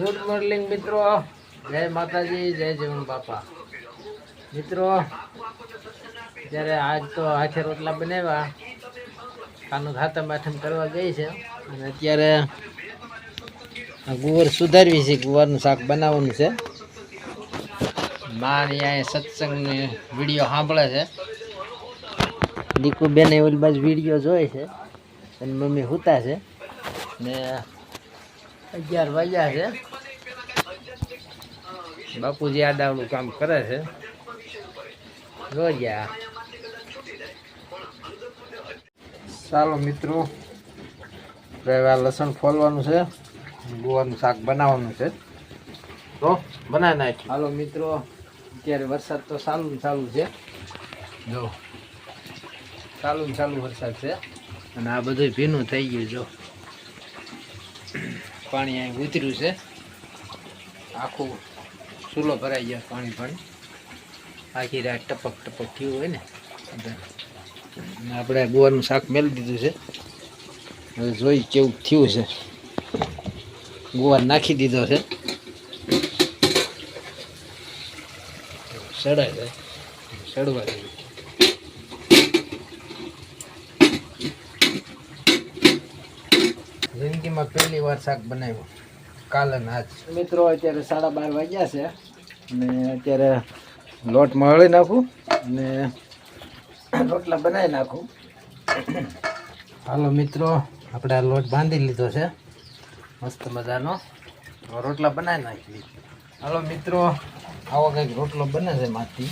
Good morning મિત્રો, જય માતાજી, જય જીવન બાપા. મિત્રો જ્યારે આજ તો હાથે રોટલા બનાવ્યા, કાનું હાથમ આઠમ કરવા ગઈ છે અને અત્યારે ગુવાર સુધારવી છે. ગુવારનું શાક બનાવવાનું છે. માં અહીંયા સત્સંગની વિડીયો સાંભળે છે. દીકુ બેન ઓલી બાજુ વિડીયો જોઈ છે અને મમ્મી હુતા છે ને 11 વાગ્યા છે. બાપુજી આડાવડું કામ કરે છે. જોયા ચાલો મિત્રો, લસણ ફોલવાનું છે, ગુવારનું શાક બનાવવાનું છે, તો બનાવી નાખીએ. હાલો મિત્રો, અત્યારે વરસાદ તો ચાલુ છે. જો ચાલુ વરસાદ છે અને આ બધું ભીનું થઈ ગયું. જો પાણી અહીં ઉતર્યું છે, આખું ચૂલો ભરાઈ ગયો. પાણી આખી રાત ટપક થયું હોય ને. આપણે ગુવારનું શાક મેળી દીધું છે. હવે જોઈ કેવું થયું છે. ગુવાર નાખી દીધો છે. સડાય જાય, સડવા દે. જિંદગીમાં પહેલી વાર શાક બનાવ્યું, કાલે આજ. મિત્રો અત્યારે 12:30 વાગ્યા છે અને અત્યારે લોટ મળી નાખું અને રોટલા બનાવી નાખું. હાલો મિત્રો, આપણે આ લોટ બાંધી લીધો છે મસ્ત મજાનો. રોટલા બનાવી નાખી. હાલો મિત્રો, આવો કંઈક રોટલો બને છે માથી.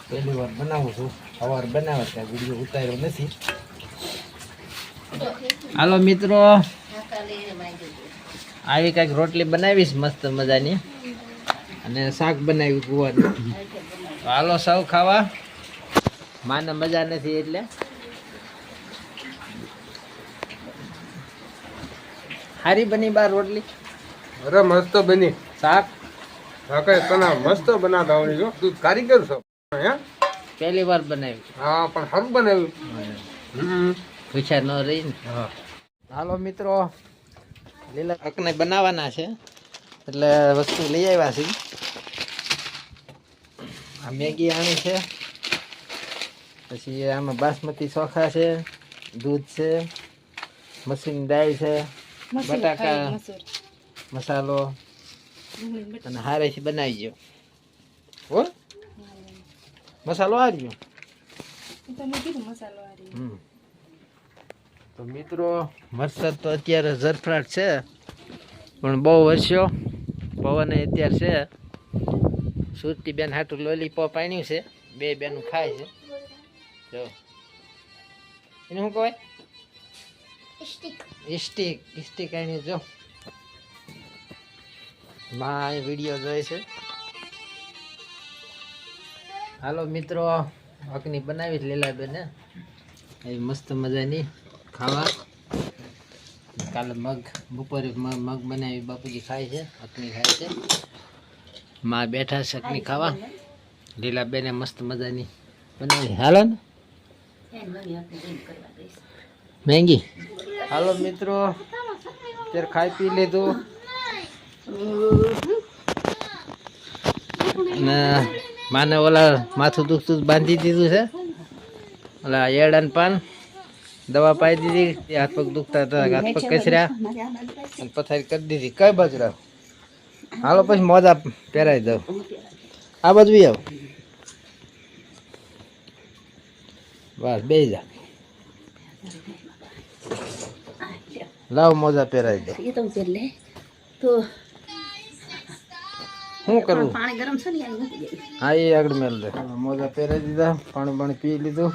પહેલી વાર બનાવું છું. સવાર બનાવ્યા ત્યાં વિડીયો ઉતાર્યો નથી. હાલો મિત્રો, આવી કંઈક રોટલી બનાવીશ મસ્ત મજાની અને શાક બનાવ્યું ગુવારનું. હાલો સૌ ખાવા. માને મજા નથી એટલે હારી બની બાર રોટલી. અરે મસ્ત બની. શાક તને મસ્ત બનાવતા આવડી જો. તું કારીગર છો હે? પહેલી વાર બનાવ્યું. હા, પણ સારું બનાવ્યું. પૂછા ન રહી ને. હા. હાલો મિત્રો, લીલા અકને બનાવવાના છે એટલે વસ્તુ લઈ આવ્યા છે. આ મેગી આણી છે, પછી આમાં બાસમતી ચોખા છે, દૂધ છે, મસૂરની દાળ છે, બટાકા, મસાલો અને હારેથી બનાવી ગયો. હો મસાલો આ રહ્યો. તો મિત્રો, વરસાદ તો અત્યારે ઝરફરાટ છે પણ બહુ વરસ્યો. પવન અત્યારે છે. સુરતી બેન હાટું લોલીપોપ આણ્યું છે. બે બેનું ખાય છે. જો એને શું કહેવાય? સ્ટીક આણ્યું. જો માં વિડીયો જોઈ છે. હાલો મિત્રો, અકની બનાવી લીલા બેને એ મસ્ત મજાની ખાવા. કાલે બપોરે મગ બનાવી બાપુજી ખાય છે, અકની ખાય છે. માં બેઠા છે અકની ખાવા. લીલા બેને મસ્ત મજાની બનાવી. હાલો ને મેંગી. હાલો મિત્રો, અત્યારે ખાઈ પી લીધું ને માને ઓલા માથું દુખતું બાંધી દીધું છે. ઓલા એડાન પાન દવા પાઈ દીધી. હાથ પગ દુખતા હતા, હાથ પગ કચર્યા અને પથારી કરી દીધી. કઈ બાજુ રાખ. હાલો પછી મોજા પહેરાવી દઉં. આ બાજુ આવ. બસ બે જા. લાવ મોજા પહેરાવી દે. શું કરવું? પાણી ગરમ છે ને? હા, એ આગળ મેળ દે. મોજા પહેરાવી દીધા, પાણી પી લીધું.